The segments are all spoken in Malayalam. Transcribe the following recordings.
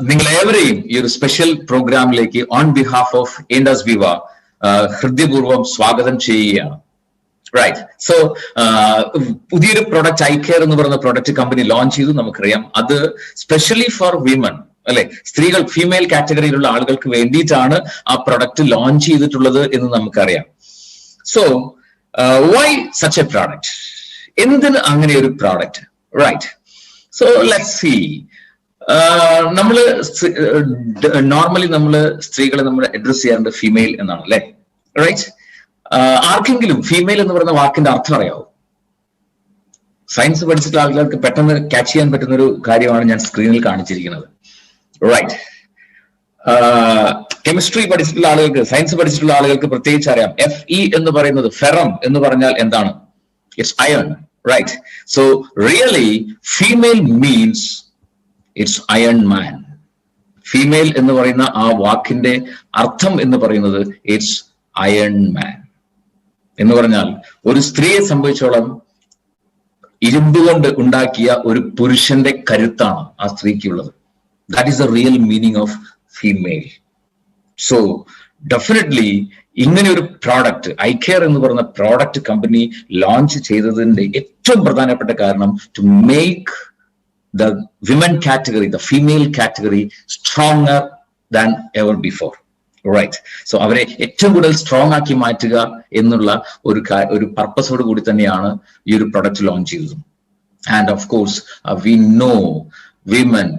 നിങ്ങൾ ഏവരെയും ഈ ഒരു സ്പെഷ്യൽ പ്രോഗ്രാമിലേക്ക് ഓൺ ബിഹാഫ് ഓഫ് ഇൻഡസ് വിവ ഹൃദയപൂർവ്വം സ്വാഗതം ചെയ്യുകയാണ്. റൈറ്റ്. സോ പുതിയൊരു പ്രൊഡക്റ്റ് ഐകെയർ എന്ന് പറയുന്ന പ്രൊഡക്റ്റ് കമ്പനി ലോഞ്ച് ചെയ്തു. നമുക്കറിയാം അത് സ്പെഷ്യലി ഫോർ വിമൻ, അല്ലെ, സ്ത്രീകൾ, ഫീമെയിൽ കാറ്റഗറിയിലുള്ള ആളുകൾക്ക് വേണ്ടിയിട്ടാണ് ആ പ്രൊഡക്റ്റ് ലോഞ്ച് ചെയ്തിട്ടുള്ളത് എന്ന് നമുക്കറിയാം. So why such a product? എന്തിന് അങ്ങനെ ഒരു product? Right. So let's see. നമ്മള് നോർമലി നമ്മള് സ്ത്രീകളെ നമ്മൾ അഡ്രസ് ചെയ്യാറുണ്ട് ഫീമെയിൽ എന്നാണ്, അല്ലെ? റൈറ്റ്. ആർക്കെങ്കിലും ഫീമെയിൽ എന്ന് പറയുന്ന വാക്കിന്റെ അർത്ഥം അറിയാവോ? സയൻസ് പഠിച്ചിട്ടുള്ള ആളുകൾക്ക് പെട്ടെന്ന് ക്യാച്ച് ചെയ്യാൻ പറ്റുന്ന ഒരു കാര്യമാണ് ഞാൻ സ്ക്രീനിൽ കാണിച്ചിരിക്കുന്നത്. റൈറ്റ്. കെമിസ്ട്രി പഠിച്ചിട്ടുള്ള ആളുകൾക്ക്, സയൻസ് പഠിച്ചിട്ടുള്ള ആളുകൾക്ക് പ്രത്യേകിച്ച് അറിയാം. Fe എന്ന് പറയുന്നത്, ഫെറം എന്ന് പറഞ്ഞാൽ എന്താണ്? It's iron. Right. So really female means it's iron man. Female എന്ന് പറയുന്ന ആ വാക്കിന്റെ അർത്ഥം എന്ന് പറയുന്നത് ഇറ്റ്സ് അയൺ മാൻ എന്ന് പറഞ്ഞാൽ ഒരു സ്ത്രീയെ സംബന്ധിച്ചോളം ഇരുമ്പ് കൊണ്ട് ഉണ്ടാക്കിയ ഒരു പുരുഷന്റെ കരുത്താണ് ആ സ്ത്രീക്കുള്ളത്. That is the real meaning of female. So definitely ഇങ്ങനെ ഒരു പ്രോഡക്റ്റ് ഐകെയർ എന്ന് പറയുന്ന പ്രോഡക്റ്റ് കമ്പനി ലോഞ്ച് ചെയ്തതിന്റെ ഏറ്റവും പ്രധാനപ്പെട്ട കാരണം to make the women category, the female category stronger than ever before. Right. So അവരെ ഏറ്റവും കൂടുതൽ സ്ട്രോങ് ആക്കി മാറ്റുക എന്നുള്ള ഒരു പർപ്പസോട് കൂടി തന്നെയാണ് ഈ ഒരു പ്രൊഡക്റ്റ് ലോഞ്ച് ചെയ്തത്. And of course we know women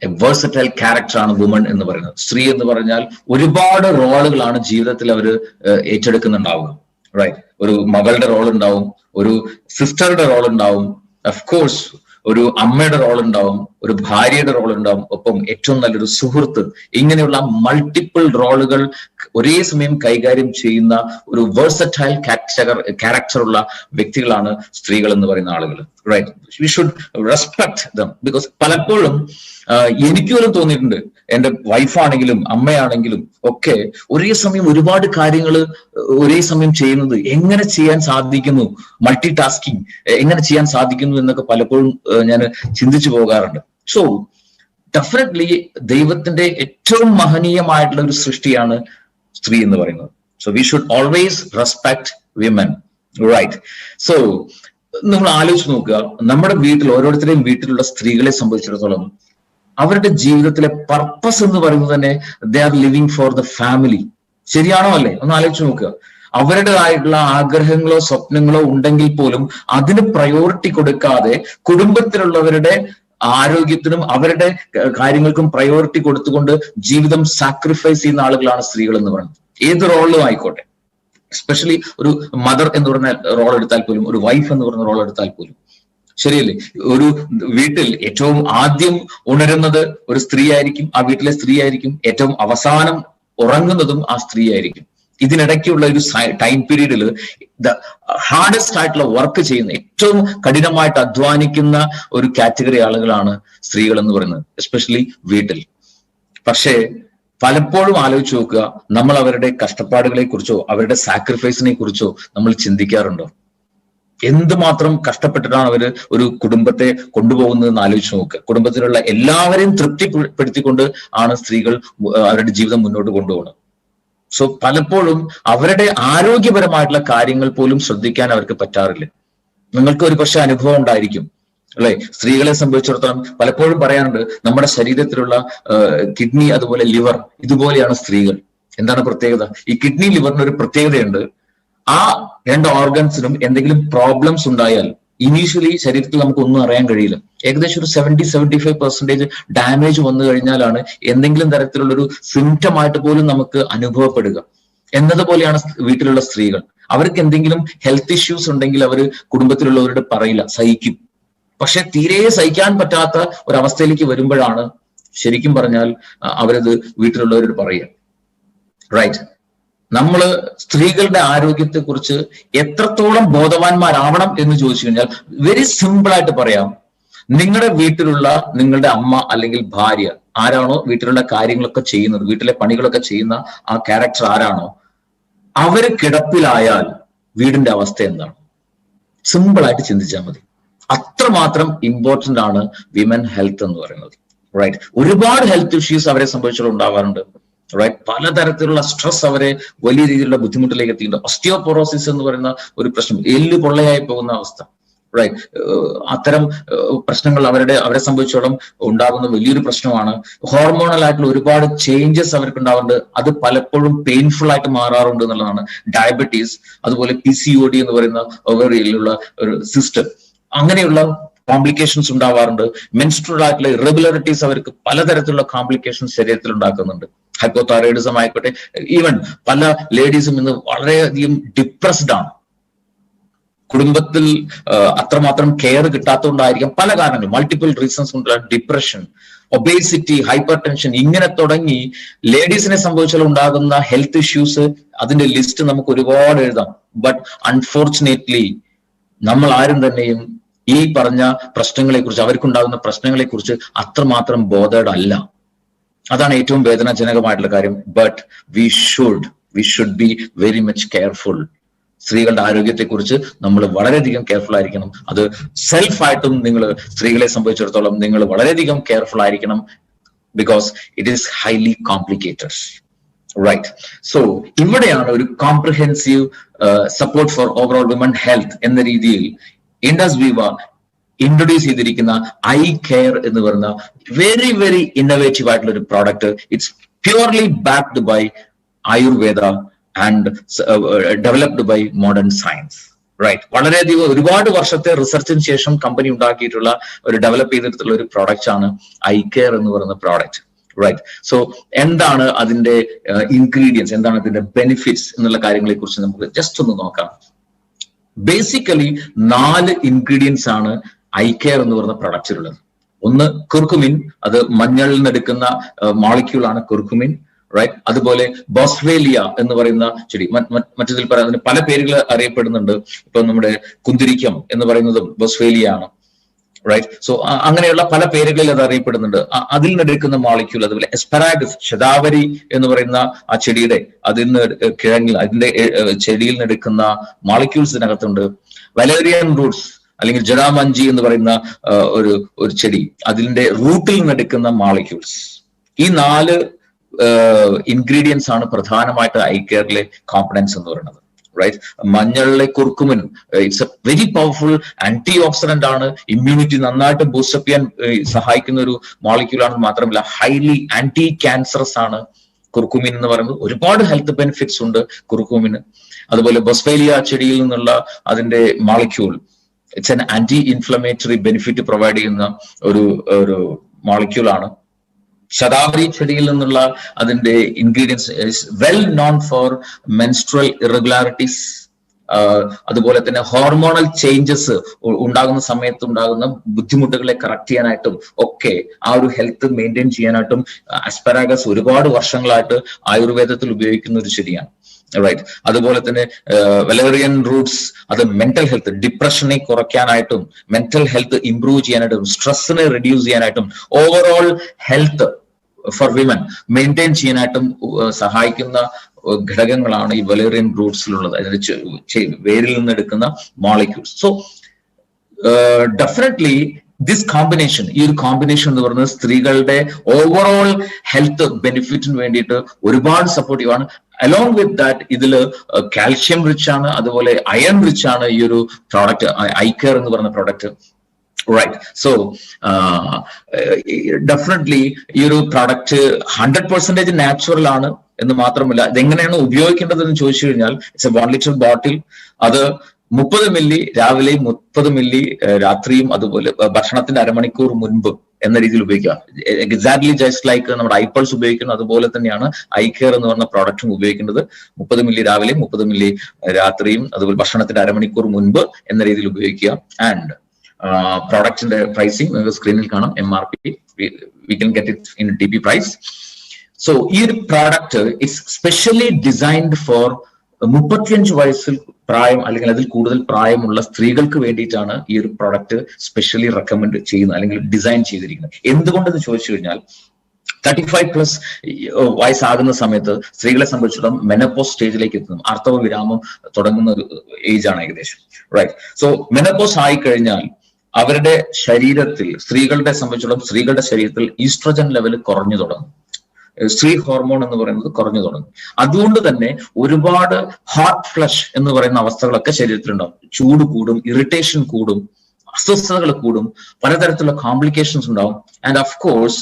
A versatile character ആണ് വുമൺ എന്ന് പറയുന്നത്. സ്ത്രീ എന്ന് പറഞ്ഞാൽ ഒരുപാട് റോളുകളാണ് ജീവിതത്തിൽ അവർ ഏറ്റെടുക്കുന്നുണ്ടാവുക. റൈറ്റ്. ഒരു മകളുടെ റോൾ ഉണ്ടാവും, ഒരു സിസ്റ്ററുടെ റോൾ ഉണ്ടാവും, ഓഫ് കോഴ്സ് ഒരു അമ്മയുടെ റോൾ ഉണ്ടാവും, ഒരു ഭാര്യയുടെ റോൾ ഉണ്ടാവും, ഒപ്പം ഏറ്റവും നല്ലൊരു സുഹൃത്ത്. ഇങ്ങനെയുള്ള മൾട്ടിപ്പിൾ റോളുകൾ ഒരേ സമയം കൈകാര്യം ചെയ്യുന്ന ഒരു വേഴ്സറ്റൈൽ ക്യാരക്ടറുള്ള വ്യക്തികളാണ് സ്ത്രീകൾ എന്ന് പറയുന്ന ആളുകൾ. Right. We should respect them. Because പലപ്പോഴും എനിക്ക് പോലും തോന്നിയിട്ടുണ്ട്, എന്റെ വൈഫാണെങ്കിലും അമ്മയാണെങ്കിലും ഒക്കെ ഒരേ സമയം ഒരുപാട് കാര്യങ്ങൾ ഒരേ സമയം ചെയ്യുന്നത് എങ്ങനെ ചെയ്യാൻ സാധിക്കുന്നു, മൾട്ടി ടാസ്കിങ് എങ്ങനെ ചെയ്യാൻ സാധിക്കുന്നു എന്നൊക്കെ പലപ്പോഴും ഞാൻ ചിന്തിച്ചു പോകാറുണ്ട്. സോ ഡെഫിനറ്റ്ലി ദൈവത്തിന്റെ ഏറ്റവും മഹനീയമായിട്ടുള്ള ഒരു സൃഷ്ടിയാണ് സ്ത്രീ എന്ന് പറയുന്നത്. So we should always respect women. Right. So നമ്മൾ ആലോചിച്ച് നോക്കുക, നമ്മുടെ വീട്ടിൽ, ഓരോരുത്തരുടെയും വീട്ടിലുള്ള സ്ത്രീകളെ സംബന്ധിച്ചിടത്തോളം അവരുടെ ജീവിതത്തിലെ പർപ്പസ് എന്ന് പറയുന്നത് തന്നെ they are living for the family. ശരിയാണോ അല്ലേ? ഒന്ന് ആലോചിച്ച് നോക്കുക. അവരുടേതായിട്ടുള്ള ആഗ്രഹങ്ങളോ സ്വപ്നങ്ങളോ ഉണ്ടെങ്കിൽ പോലും അതിന് പ്രയോറിറ്റി കൊടുക്കാതെ കുടുംബത്തിലുള്ളവരുടെ ആരോഗ്യത്തിനും അവരുടെ കാര്യങ്ങൾക്കും പ്രയോറിറ്റി കൊടുത്തുകൊണ്ട് ജീവിതം സാക്രിഫൈസ് ചെയ്യുന്ന ആളുകളാണ് സ്ത്രീകൾ എന്ന് പറയുന്നത്. ഏത് റോളിലും ആയിക്കോട്ടെ. എസ്പെഷ്യലി ഒരു മദർ എന്ന് പറഞ്ഞ റോൾ എടുത്താൽ പോലും, ഒരു വൈഫ് എന്ന് പറയുന്ന റോൾ എടുത്താൽ പോലും, ശരിയല്ലേ? ഒരു വീട്ടിൽ ഏറ്റവും ആദ്യം ഉണരുന്നത് ഒരു സ്ത്രീ ആയിരിക്കും, ആ വീട്ടിലെ സ്ത്രീ ആയിരിക്കും. ഏറ്റവും അവസാനം ഉറങ്ങുന്നതും ആ സ്ത്രീ ആയിരിക്കും. ഇതിനിടയ്ക്കുള്ള ഒരു ടൈം പീരീഡിൽ ഹാർഡസ്റ്റ് ആയിട്ടുള്ള വർക്ക് ചെയ്യുന്ന, ഏറ്റവും കഠിനമായിട്ട് അധ്വാനിക്കുന്ന ഒരു കാറ്റഗറി ആളുകളാണ് സ്ത്രീകൾ എന്ന് പറയുന്നത്, എസ്പെഷ്യലി വീട്ടിൽ. പക്ഷേ പലപ്പോഴും ആലോചിച്ച് നോക്കുക, നമ്മൾ അവരുടെ കഷ്ടപ്പാടുകളെ കുറിച്ചോ അവരുടെ സാക്രിഫൈസിനെ കുറിച്ചോ നമ്മൾ ചിന്തിക്കാറുണ്ടോ? എന്തുമാത്രം കഷ്ടപ്പെട്ടിട്ടാണ് അവര് ഒരു കുടുംബത്തെ കൊണ്ടുപോകുന്നതെന്ന് ആലോചിച്ച് നോക്കുക. കുടുംബത്തിലുള്ള എല്ലാവരെയും തൃപ്തിപ്പെടുത്തിക്കൊണ്ട് ആണ് സ്ത്രീകൾ അവരുടെ ജീവിതം മുന്നോട്ട് കൊണ്ടുപോകുന്നത്. സോ പലപ്പോഴും അവരുടെ ആരോഗ്യപരമായിട്ടുള്ള കാര്യങ്ങൾ പോലും ശ്രദ്ധിക്കാൻ അവർക്ക് പറ്റാറില്ല. നിങ്ങൾക്ക് ഒരു പക്ഷേ അനുഭവം ഉണ്ടായിരിക്കും, അല്ലെ? സ്ത്രീകളെ സംബന്ധിച്ചിടത്തോളം പലപ്പോഴും പറയാറുണ്ട്, നമ്മുടെ ശരീരത്തിലുള്ള കിഡ്നി അതുപോലെ ലിവർ ഇതുപോലെയാണ് സ്ത്രീകൾ. എന്താണ് പ്രത്യേകത? ഈ കിഡ്നി ലിവറിന് ഒരു പ്രത്യേകതയുണ്ട്. ആ രണ്ട് ഓർഗൻസിനും എന്തെങ്കിലും പ്രോബ്ലംസ് ഉണ്ടായാൽ ഇനീഷ്യലി ശരീരത്തിൽ നമുക്ക് ഒന്നും അറിയാൻ കഴിയില്ല. ഏകദേശം ഒരു 70-75% ഡാമേജ് വന്നു കഴിഞ്ഞാലാണ് എന്തെങ്കിലും തരത്തിലുള്ള ഒരു സിംറ്റം ആയിട്ട് പോലും നമുക്ക് അനുഭവപ്പെടുക. എന്നതുപോലെയാണ് വീട്ടിലുള്ള സ്ത്രീകൾ. അവർക്ക് എന്തെങ്കിലും ഹെൽത്ത് ഇഷ്യൂസ് ഉണ്ടെങ്കിൽ അവര് കുടുംബത്തിലുള്ളവരോട് പറയില്ല, സഹിക്കും. പക്ഷെ തീരെ സഹിക്കാൻ പറ്റാത്ത ഒരവസ്ഥയിലേക്ക് വരുമ്പോഴാണ് ശരിക്കും പറഞ്ഞാൽ അവരത് വീട്ടിലുള്ളവരോട് പറയുക. റൈറ്റ്. നമ്മള് സ്ത്രീകളുടെ ആരോഗ്യത്തെ കുറിച്ച് എത്രത്തോളം ബോധവാന്മാരാവണം എന്ന് ചോദിച്ചു കഴിഞ്ഞാൽ വെരി സിമ്പിൾ ആയിട്ട് പറയാം. നിങ്ങളുടെ വീട്ടിലുള്ള നിങ്ങളുടെ അമ്മ അല്ലെങ്കിൽ ഭാര്യ ആരാണോ വീട്ടിലുള്ള കാര്യങ്ങളൊക്കെ ചെയ്യുന്നത്, വീട്ടിലെ പണികളൊക്കെ ചെയ്യുന്ന ആ ക്യാരക്ടർ ആരാണോ, അവര് കിടപ്പിലായാൽ വീടിന്റെ അവസ്ഥ എന്താണ്? സിമ്പിൾ ആയിട്ട് ചിന്തിച്ചാൽ മതി. അത്രമാത്രം ഇമ്പോർട്ടന്റ് ആണ് വിമൻ ഹെൽത്ത് എന്ന് പറയുന്നത്. റൈറ്റ്. ഒരുപാട് ഹെൽത്ത് ഇഷ്യൂസ് അവരെ സംബന്ധിച്ചിടത്തോളം ഉണ്ടാവാറുണ്ട്. റൈറ്റ്. പലതരത്തിലുള്ള സ്ട്രെസ് അവരെ വലിയ രീതിയിലുള്ള ബുദ്ധിമുട്ടിലേക്ക് എത്തിയിട്ടുണ്ട്. ഓസ്റ്റിയോപൊറോസിസ് എന്ന് പറയുന്ന ഒരു പ്രശ്നം, എല്ല് പൊള്ളയായി പോകുന്ന അവസ്ഥ. റൈറ്റ്. അത്തരം പ്രശ്നങ്ങൾ അവരെ സംബന്ധിച്ചോളം ഉണ്ടാകുന്ന വലിയൊരു പ്രശ്നമാണ്. ഹോർമോണൽ ആയിട്ടുള്ള ഒരുപാട് ചേഞ്ചസ് അവർക്ക് ഉണ്ടാവുന്നുണ്ട്. അത് പലപ്പോഴും പെയിൻഫുൾ ആയിട്ട് മാറാറുണ്ട് എന്നുള്ളതാണ്. ഡയബറ്റീസ്, അതുപോലെ PCOD എന്ന് പറയുന്ന ഓവറിയിലുള്ള ഒരു സിസ്റ്റം, അങ്ങനെയുള്ള കോംപ്ലിക്കേഷൻസ് ഉണ്ടാവാറുണ്ട്. മെൻസ്ട്രുവൽ ആയിട്ടുള്ള ഇറഗുലറിറ്റീസ് അവർക്ക് പലതരത്തിലുള്ള കോംപ്ലിക്കേഷൻസ് ശരീരത്തിൽ ഉണ്ടാക്കുന്നുണ്ട്. ഹൈപ്പോതൈറോയിഡിസം ആയിക്കോട്ടെ. ഈവൻ പല ലേഡീസും ഇന്ന് വളരെയധികം ഡിപ്രസ്ഡ് ആണ്. കുടുംബത്തിൽ അത്രമാത്രം കെയർ കിട്ടാത്തതുകൊണ്ടായിരിക്കാം, പല കാരണങ്ങളും, മൾട്ടിപ്പിൾ റീസൺസ് കൊണ്ടുള്ള ഡിപ്രഷൻ, ഒബേസിറ്റി, ഹൈപ്പർ ടെൻഷൻ, ഇങ്ങനെ തുടങ്ങി ലേഡീസിനെ സംബന്ധിച്ചാൽ ഉണ്ടാകുന്ന ഹെൽത്ത് ഇഷ്യൂസ്, അതിന്റെ ലിസ്റ്റ് നമുക്ക് ഒരുപാട് എഴുതാം. ബട്ട് അൺഫോർച്ചുനേറ്റ്ലി നമ്മൾ ആരും തന്നെയും ഈ പറഞ്ഞ പ്രശ്നങ്ങളെ കുറിച്ച്, അവർക്കുണ്ടാകുന്ന പ്രശ്നങ്ങളെ കുറിച്ച് അത്രമാത്രം ബോധേഡ് അല്ല. അതാണ് ഏറ്റവും വേദനാജനകമായിട്ടുള്ള കാര്യം. But we should be very much careful. സ്ത്രീകളുടെ ആരോഗ്യത്തെക്കുറിച്ച് നമ്മൾ വളരെയധികം കെയർഫുൾ ആയിരിക്കണം. അത് സെൽഫായിട്ടും നിങ്ങൾ സ്ത്രീകളെ സംബന്ധിച്ചിടത്തോളം നിങ്ങൾ വളരെയധികം കെയർഫുൾ ആയിരിക്കണം. Because it is highly complicated. Right. So ഇവിടെയാണ് ഒരു comprehensive support for overall women health എന്ന രീതിയിൽ ഇൻഡസ് വിവ ഇൻട്രൊഡ്യൂസ് ചെയ്തിരിക്കുന്ന ഐ കെയർ എന്ന് പറയുന്ന വെരി വെരി ഇന്നോവേറ്റീവ് ആയിട്ടുള്ള ഒരു product. It's purely backed by Ayurveda and developed by modern science. Right. വളരെയധികം ഒരുപാട് വർഷത്തെ റിസർച്ചിന് ശേഷം കമ്പനി ഉണ്ടാക്കിയിട്ടുള്ള ഒരു ഡെവലപ്പ് ചെയ്തിട്ടുള്ള ഒരു പ്രോഡക്റ്റ് ആണ് ഐ കെയർ എന്ന് പറയുന്ന പ്രോഡക്റ്റ്. റൈറ്റ്. സോ എന്താണ് അതിന്റെ ഇൻഗ്രീഡിയൻസ്, എന്താണ് അതിന്റെ ബെനിഫിറ്റ്സ് എന്നുള്ള കാര്യങ്ങളെ കുറിച്ച് നമുക്ക് ജസ്റ്റ് ഒന്ന് നോക്കാം. ബേസിക്കലി 4 ഇൻഗ്രീഡിയൻസ് ആണ് ഐ കെയർ എന്ന് പറയുന്ന പ്രൊഡക്റ്റിലുള്ളത്. ഒന്ന് കുർക്കുമിൻ, അത് മഞ്ഞളിൽ നിന്ന് എടുക്കുന്ന മോളിക്യൂൾ ആണ് കുർക്കുമിൻ. റൈറ്റ്. അതുപോലെ ബോസ്വേലിയ എന്ന് പറയുന്ന ചെടി, മറ്റതിൽ പറയുന്നതിന് പല പേരുകൾ അറിയപ്പെടുന്നുണ്ട്. ഇപ്പൊ നമ്മുടെ കുന്തിരിക്കം എന്ന് പറയുന്നതും ബോസ്വേലിയ ആണ്. റൈറ്റ്. സോ അങ്ങനെയുള്ള പല പേരുകളിൽ അത് അറിയപ്പെടുന്നുണ്ട്. അതിൽ നിന്നെടുക്കുന്ന മോളിക്യൂൾ, അതുപോലെ എസ്പെറാഗസ്, ശതാവരി എന്ന് പറയുന്ന ആ ചെടിയുടെ, അതിൽ നിന്ന് കിഴങ്ങിൽ, അതിന്റെ ചെടിയിൽ നിന്നെടുക്കുന്ന മോളിക്യൂൾസ് ഇതിനകത്തുണ്ട്. വലേറിയൻ റൂട്ട്സ് അല്ലെങ്കിൽ ജഡാമഞ്ചി എന്ന് പറയുന്ന ഒരു ചെടി, അതിന്റെ റൂട്ടിൽ നിന്നെടുക്കുന്ന മോളിക്യൂൾസ്. ഈ 4 ഇൻഗ്രീഡിയൻസ് ആണ് പ്രധാനമായിട്ട് ഐ കെയറിലെ കോമ്പണൻസ് എന്ന് പറയുന്നത്. റൈറ്റ്. മഞ്ഞളിലെ കുർക്കുമിൻ, it's a very powerful anti oxidant ആണ്. ഇമ്മ്യൂണിറ്റി നന്നായിട്ട് ബൂസ്റ്റപ്പ് ചെയ്യാൻ സഹായിക്കുന്ന ഒരു മോളിക്യൂൾ ആണ്. മാത്രമല്ല ഹൈലി ആന്റി ക്യാൻസറസ് ആണ് കുർക്കുമിൻ എന്ന് പറയുന്നത്. ഒരുപാട് ഹെൽത്ത് ബെനിഫിറ്റ്സ് ഉണ്ട് കുർക്കുമിന്. അതുപോലെ ബൊസ്വേലിയ ചെടിയിൽ നിന്നുള്ള അതിന്റെ molecule, it's an anti inflammatory benefit provide ചെയ്യുന്ന ഒരു മോളിക്യൂൾ ആണ്. ശതാവരി ചെടിയിൽ നിന്നുള്ള അതിന്റെ ingredients is well known for menstrual irregularities. അതുപോലെ തന്നെ ഹോർമോണൽ ചേഞ്ചസ് ഉണ്ടാകുന്ന സമയത്ത് ഉണ്ടാകുന്ന ബുദ്ധിമുട്ടുകളെ കറക്റ്റ് ചെയ്യാനായിട്ടും ഒക്കെ, ആ ഒരു ഹെൽത്ത് മെയിൻറ്റെയിൻ ചെയ്യാനായിട്ടും അസ്പെറാഗസ് ഒരുപാട് വർഷങ്ങളായിട്ട് ആയുർവേദത്തിൽ ഉപയോഗിക്കുന്ന ഒരു ചെടിയാണ്. റൈറ്റ്. അതുപോലെ തന്നെ വലേറിയൻ റൂട്ട്സ്, അത് മെന്റൽ ഹെൽത്ത്, ഡിപ്രഷനെ കുറയ്ക്കാനായിട്ടും മെന്റൽ ഹെൽത്ത് ഇംപ്രൂവ് ചെയ്യാനായിട്ടും സ്ട്രെസ്സിനെ റെഡ്യൂസ് ചെയ്യാനായിട്ടും overall health for women maintain ചെയ്യാനായിട്ടും സഹായിക്കുന്ന ഘടകങ്ങളാണ് ഈ വലേറിയൻ റൂട്ട്സിലുള്ളത്, അതിന്റെ വേരിൽ നിന്ന് എടുക്കുന്ന molecules. So definitely this combination, ഈ ഒരു കോമ്പിനേഷൻ എന്ന് പറയുന്നത് സ്ത്രീകളുടെ ഓവറോൾ ഹെൽത്ത് ബെനിഫിറ്റിന് വേണ്ടിയിട്ട് ഒരുപാട് സപ്പോർട്ടീവ് ആണ്. അലോങ് വിത്ത് ദാറ്റ് ഇതില് കാൽഷ്യം റിച്ച് ആണ്, അതുപോലെ അയൺ റിച്ച് ആണ് ഈ ഒരു പ്രോഡക്റ്റ് ഐ കെയർ എന്ന് പറയുന്ന പ്രോഡക്റ്റ്. റൈറ്റ്. സോ ഡെഫിനറ്റ്ലി ഈ ഒരു പ്രോഡക്റ്റ് 100% നാച്ചുറൽ ആണ് എന്ന് മാത്രമല്ല, ഇതെങ്ങനെയാണ് ഉപയോഗിക്കേണ്ടതെന്ന് ചോദിച്ചു കഴിഞ്ഞാൽ, ഇറ്റ്സ് എ 1 ലിറ്റർ ബോട്ടിൽ. അത് 30 മില്ലി രാവിലെയും 30 മില്ലി രാത്രിയും, അതുപോലെ ഭക്ഷണത്തിന്റെ അരമണിക്കൂർ മുൻപ് എന്ന രീതിയിൽ ഉപയോഗിക്കുക. എക്സാക്ട്ലി ജസ്റ്റ് ലൈക്ക് നമ്മുടെ ഐപ്പൾസ് ഉപയോഗിക്കുന്നത് അതുപോലെ തന്നെയാണ് ഐ കെയർ എന്ന് പറഞ്ഞ പ്രോഡക്റ്റും ഉപയോഗിക്കേണ്ടത്. 30 മില്ലി രാവിലെയും 30 മില്ലി രാത്രിയും, അതുപോലെ ഭക്ഷണത്തിന്റെ അരമണിക്കൂർ മുൻപ് എന്ന രീതിയിൽ ഉപയോഗിക്കുക. ആൻഡ് പ്രോഡക്റ്റിന്റെ പ്രൈസിങ് നിങ്ങൾക്ക് സ്ക്രീനിൽ കാണാം. MRP, we can get it in TP price. So ഈ ഒരു product it's specially designed for 35 വയസ്സിൽ പ്രായം അല്ലെങ്കിൽ അതിൽ കൂടുതൽ പ്രായമുള്ള സ്ത്രീകൾക്ക് വേണ്ടിയിട്ടാണ് ഈ ഒരു പ്രോഡക്റ്റ് സ്പെഷ്യലി റെക്കമെൻഡ് ചെയ്യുന്നത് അല്ലെങ്കിൽ ഡിസൈൻ ചെയ്തിരിക്കുന്നത്. എന്തുകൊണ്ടെന്ന് ചോദിച്ചു കഴിഞ്ഞാൽ, 35+ വയസ്സാകുന്ന സമയത്ത് സ്ത്രീകളെ സംബന്ധിച്ചിടത്തോളം മെനപ്പോസ് സ്റ്റേജിലേക്ക് എത്തുന്നു. ആർത്തവ വിരാമം തുടങ്ങുന്ന ഒരു ഏജ് ആണ് ഏകദേശം. റൈറ്റ്. സോ മെനപ്പോസ് ആയിക്കഴിഞ്ഞാൽ അവരുടെ ശരീരത്തിൽ, സ്ത്രീകളുടെ സംബന്ധിച്ചിടത്തോളം സ്ത്രീകളുടെ ശരീരത്തിൽ ഈസ്ട്രജൻ ലെവൽ കുറഞ്ഞു തുടങ്ങും. സ്ത്രീ ഹോർമോൺ എന്ന് പറയുന്നത് കുറഞ്ഞു തുടങ്ങും. അതുകൊണ്ട് തന്നെ ഒരുപാട് ഹാർട്ട് ഫ്ലഷ് എന്ന് പറയുന്ന അവസ്ഥകളൊക്കെ ശരീരത്തിലുണ്ടാവും. ചൂട് കൂടും, ഇറിറ്റേഷൻ കൂടും, അസ്വസ്ഥതകൾ കൂടും, പലതരത്തിലുള്ള കോംപ്ലിക്കേഷൻസ് ഉണ്ടാവും. ആൻഡ് ഓഫ് കോഴ്സ്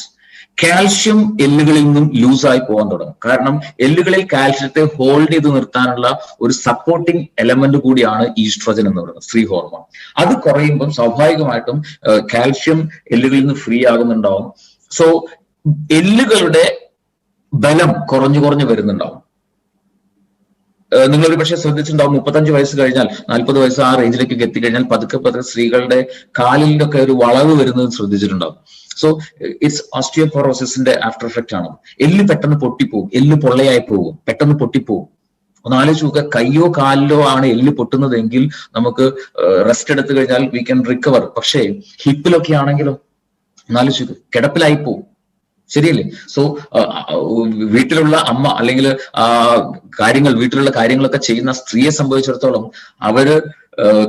കാൽഷ്യം എല്ലുകളിൽ നിന്നും ലൂസായി പോകാൻ തുടങ്ങും. കാരണം എല്ലുകളിൽ കാൽഷ്യത്തെ ഹോൾഡ് ചെയ്ത് നിർത്താനുള്ള ഒരു സപ്പോർട്ടിങ് എലമെന്റ് കൂടിയാണ് ഈസ്ട്രോജൻ എന്ന് പറയുന്നത്, സ്ത്രീ ഹോർമോൺ. അത് കുറയുമ്പം സ്വാഭാവികമായിട്ടും കാൽഷ്യം എല്ലുകളിൽ നിന്ന് ഫ്രീ ആകുന്നുണ്ടാവും. സോ എല്ലുകളുടെ ബലം കുറഞ്ഞു വരുന്നുണ്ടാവും. നിങ്ങളൊരു പക്ഷേ ശ്രദ്ധിച്ചിട്ടുണ്ടാവും, 35 വയസ്സ് കഴിഞ്ഞാൽ 40 വയസ്സ് ആ റേഞ്ചിലേക്കൊക്കെ എത്തിക്കഴിഞ്ഞാൽ പതുക്കെ സ്ത്രീകളുടെ കാലിലൊക്കെ ഒരു വളവ് വരുന്നത് ശ്രദ്ധിച്ചിട്ടുണ്ടാവും. സോ ഇറ്റ്സ് ഓസ്റ്റിയോപോറോസിന്റെ ആഫ്റ്റർ എഫക്റ്റ് ആണ്. എല്ല് പെട്ടെന്ന് പൊട്ടിപ്പോകും, എല്ല് പൊള്ളയായി പോകും, പെട്ടെന്ന് പൊട്ടിപ്പോകും. ഒന്ന് ആലോചിച്ച് നോക്കുക, കയ്യോ കാലിലോ ആണ് എല്ല് പൊട്ടുന്നതെങ്കിൽ നമുക്ക് റെസ്റ്റ് എടുത്തു കഴിഞ്ഞാൽ വി ക്യാൻ റിക്കവർ. പക്ഷേ ഹിപ്പിലൊക്കെ ആണെങ്കിലും ഒന്നാലോചിച്ച് നോക്കുക, കിടപ്പിലായി പോകും. ശരിയല്ലേ? സോ വീട്ടിലുള്ള അമ്മ അല്ലെങ്കിൽ വീട്ടിലുള്ള കാര്യങ്ങളൊക്കെ ചെയ്യുന്ന സ്ത്രീയെ സംബന്ധിച്ചിടത്തോളം അവര്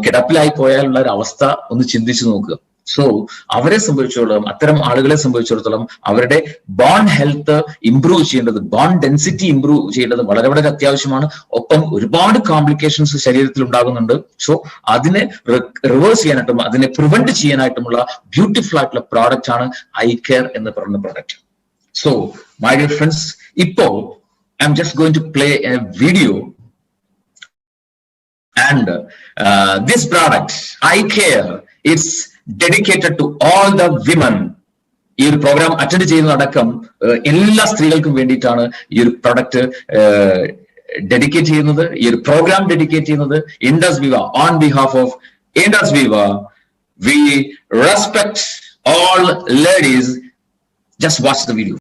കിടപ്പിലായി പോയാലുള്ള ഒരു അവസ്ഥ ഒന്ന് ചിന്തിച്ചു നോക്കുക. സോ അവരെ സംബന്ധിച്ചിടത്തോളം, അത്തരം ആളുകളെ സംബന്ധിച്ചിടത്തോളം അവരുടെ ബോൺ ഹെൽത്ത് ഇംപ്രൂവ് ചെയ്യേണ്ടത്, ബോൺ ഡെൻസിറ്റി ഇംപ്രൂവ് ചെയ്യേണ്ടത് വളരെ വളരെ അത്യാവശ്യമാണ്. ഒപ്പം ഒരുപാട് കോംപ്ലിക്കേഷൻസ് ശരീരത്തിൽ ഉണ്ടാകുന്നുണ്ട്. സോ അതിനെ റിവേഴ്സ് ചെയ്യാനായിട്ടും അതിനെ പ്രിവെന്റ് ചെയ്യാനായിട്ടുമുള്ള ബ്യൂട്ടിഫുൾ ആയിട്ടുള്ള പ്രോഡക്റ്റ് ആണ് ഐ കെയർ എന്ന് പറയുന്ന product. So, my dear friends, ipo I'm just going to play a video, and this product, Eye Care, it's dedicated to all the women. ഈ ഒരു പ്രോഗ്രാം അറ്റൻഡ് ചെയ്യുന്നതടക്കം എല്ലാ സ്ത്രീകൾക്കും വേണ്ടിയിട്ടാണ് ഈ ഒരു പ്രൊഡക്റ്റ് ഡെഡിക്കേറ്റ് ചെയ്യുന്നത്, ഈ ഒരു പ്രോഗ്രാം ഡെഡിക്കേറ്റ് ചെയ്യുന്നത്. ഇൻഡസ് വിവ, ഓൺ ബിഹാഫ് ഓഫ് ഇൻഡസ് വിവ, we respect all ladies. Just watch the video.